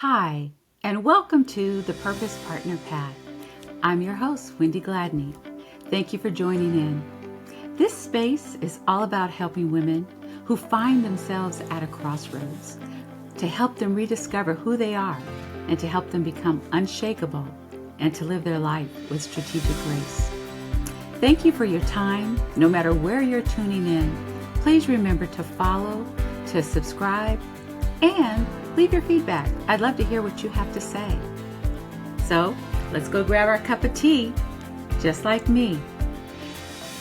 Hi, and welcome to the Purpose Partner Path. I'm your host, Wendy Gladney. Thank you for joining in. This space is all about helping women who find themselves at a crossroads, to help them rediscover who they are and to help them become unshakable and to live their life with strategic grace. Thank you for your time. No matter where you're tuning in, please remember to follow, to subscribe, and leave your feedback. I'd love to hear what you have to say. So let's go grab our cup of tea, just like me.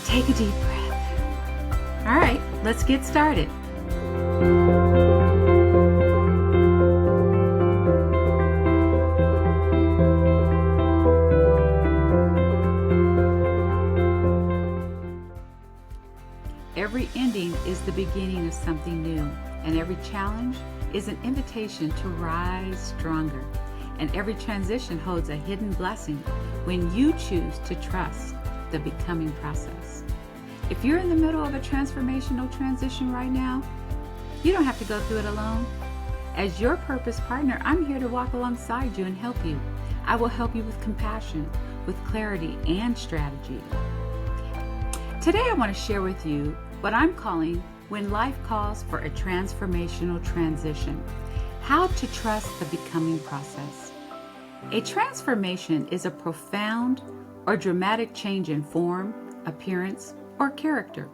Take a deep breath. All right, let's get started. Every ending is the beginning of something new, and every challenge is an invitation to rise stronger. And every transition holds a hidden blessing when you choose to trust the becoming process. If you're in the middle of a transformational transition right now, you don't have to go through it alone. As your purpose partner, I'm here to walk alongside you and help you. I will help you with compassion, with clarity, and strategy. Today I want to share with you what I'm calling when life calls for a transformational transition. How to trust the becoming process. A transformation is a profound or dramatic change in form, appearance, or character.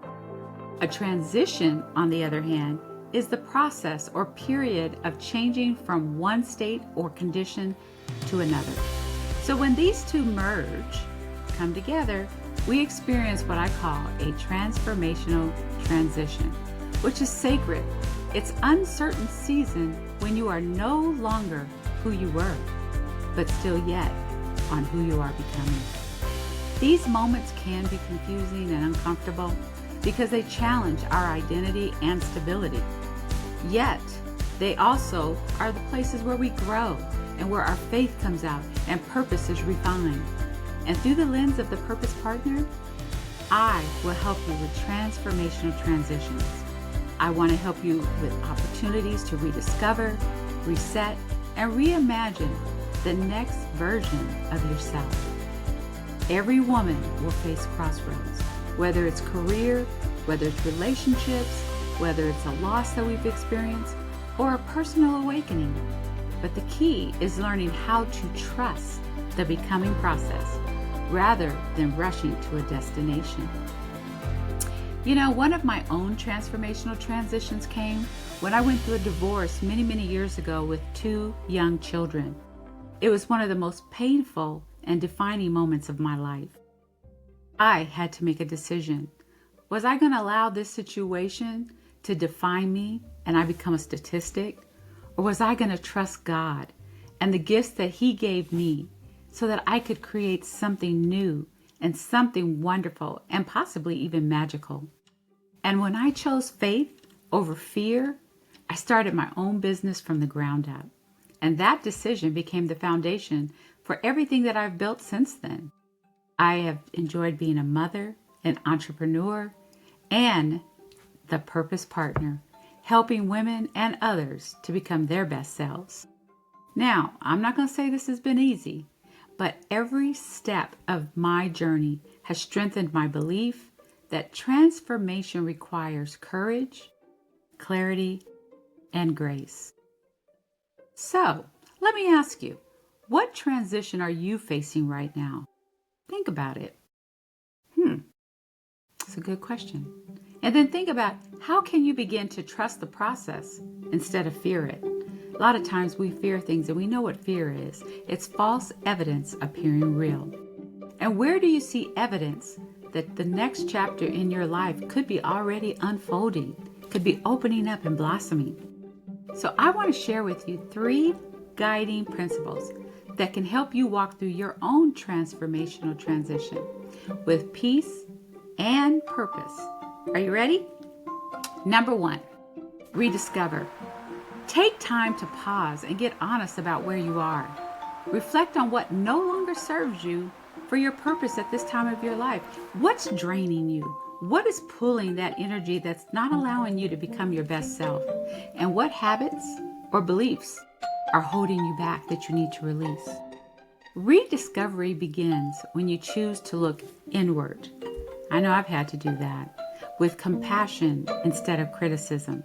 A transition, on the other hand, is the process or period of changing from one state or condition to another. So when these two merge, come together, we experience what I call a transformational transition, which is sacred. It's uncertain season when you are no longer who you were, but still yet on who you are becoming. These moments can be confusing and uncomfortable because they challenge our identity and stability. Yet, they also are the places where we grow and where our faith comes out and purpose is refined. And through the lens of the Purpose Partner, I will help you with transformational transitions. I want to help you with opportunities to rediscover, reset, and reimagine the next version of yourself. Every woman will face crossroads, whether it's career, whether it's relationships, whether it's a loss that we've experienced, or a personal awakening. But the key is learning how to trust the becoming process rather than rushing to a destination. You know, one of my own transformational transitions came when I went through a divorce many years ago with 2 young children. It was one of the most painful and defining moments of my life. I had to make a decision. Was I going to allow this situation to define me and I become a statistic? Or was I going to trust God and the gifts that He gave me so that I could create something new and something wonderful and possibly even magical? And when I chose faith over fear, I started my own business from the ground up. And that decision became the foundation for everything that I've built since then. I have enjoyed being a mother, an entrepreneur, and the purpose partner, helping women and others to become their best selves. Now, I'm not going to say this has been easy, but every step of my journey has strengthened my belief that transformation requires courage, clarity, and grace. So, let me ask you, what transition are you facing right now? Think about it. That's a good question. And then think about, how can you begin to trust the process instead of fear it? A lot of times we fear things, and we know what fear is. It's false evidence appearing real. And where do you see evidence that the next chapter in your life could be already unfolding, could be opening up and blossoming? So I want to share with you 3 guiding principles that can help you walk through your own transformational transition with peace and purpose. Are you ready? Number 1, rediscover. Take time to pause and get honest about where you are. Reflect on what no longer serves you for your purpose at this time of your life. What's draining you? What is pulling that energy that's not allowing you to become your best self? And what habits or beliefs are holding you back that you need to release. Rediscovery begins when you choose to look inward. I know I've had to do that, with compassion instead of criticism.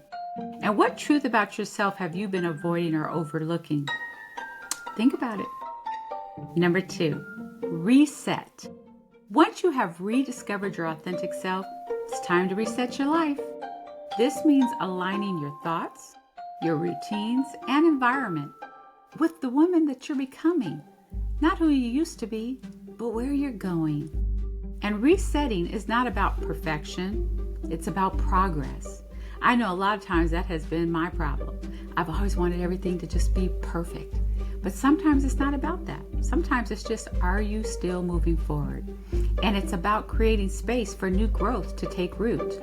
And what truth about yourself have you been avoiding or overlooking? Think about it. Number 2, reset. Once you have rediscovered your authentic self, it's time to reset your life. This means aligning your thoughts, your routines, and environment with the woman that you're becoming. Not who you used to be, but where you're going. And resetting is not about perfection, it's about progress. I know a lot of times that has been my problem. I've always wanted everything to just be perfect. But sometimes it's not about that. Sometimes it's just, are you still moving forward? And it's about creating space for new growth to take root.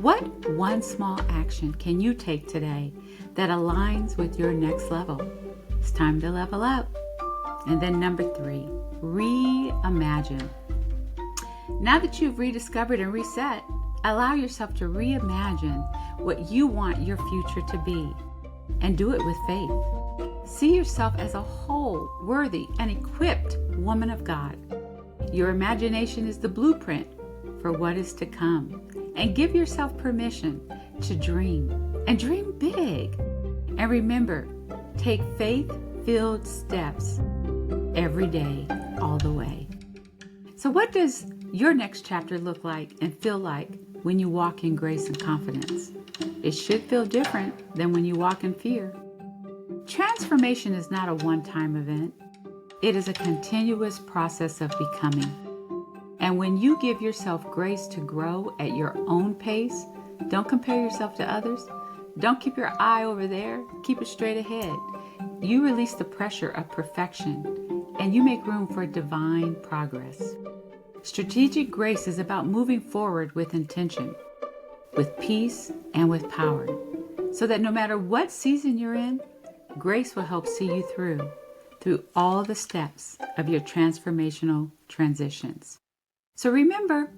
What one small action can you take today that aligns with your next level? It's time to level up. And then number 3, reimagine. Now that you've rediscovered and reset, allow yourself to reimagine what you want your future to be, and do it with faith. See yourself as a whole, worthy, and equipped woman of God. Your imagination is the blueprint for what is to come, and give yourself permission to dream, and dream big. And remember, take faith-filled steps every day, all the way. So what does your next chapter look like and feel like when you walk in grace and confidence? It should feel different than when you walk in fear. Transformation is not a one-time event. It is a continuous process of becoming. And when you give yourself grace to grow at your own pace, don't compare yourself to others. Don't keep your eye over there. Keep it straight ahead. You release the pressure of perfection, and you make room for divine progress. Strategic grace is about moving forward with intention, with peace, and with power, so that no matter what season you're in, grace will help see you through all the steps of your transformational transitions. So remember,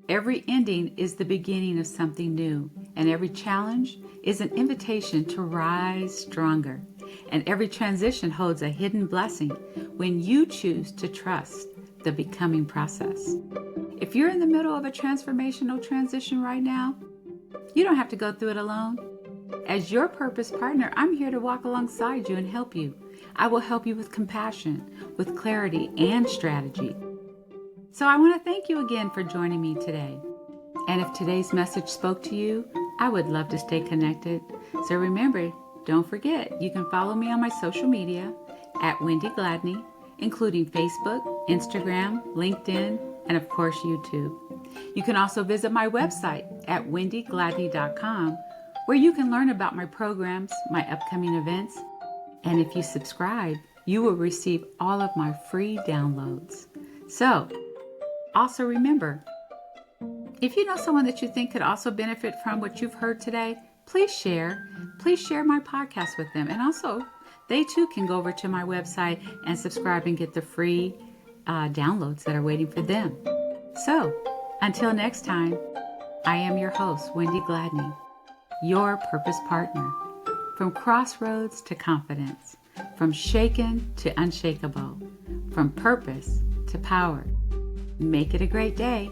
every ending is the beginning of something new, and every challenge is an invitation to rise stronger. And every transition holds a hidden blessing when you choose to trust the becoming process. If you're in the middle of a transformational transition right now, you don't have to go through it alone. As your purpose partner, I'm here to walk alongside you and help you. I will help you with compassion, with clarity and strategy. So I want to thank you again for joining me today. And if today's message spoke to you, I would love to stay connected. So remember, don't forget, you can follow me on my social media at Wendy Gladney, including Facebook, Instagram, LinkedIn, and of course, YouTube. You can also visit my website at wendygladney.com, where you can learn about my programs, my upcoming events, and if you subscribe, you will receive all of my free downloads. So, also remember, if you know someone that you think could also benefit from what you've heard today, please share my podcast with them. And also, they too can go over to my website and subscribe and get the free downloads that are waiting for them. So, until next time, I am your host, Wendy Gladney, your purpose partner. From crossroads to confidence, from shaken to unshakable, from purpose to power. Make it a great day.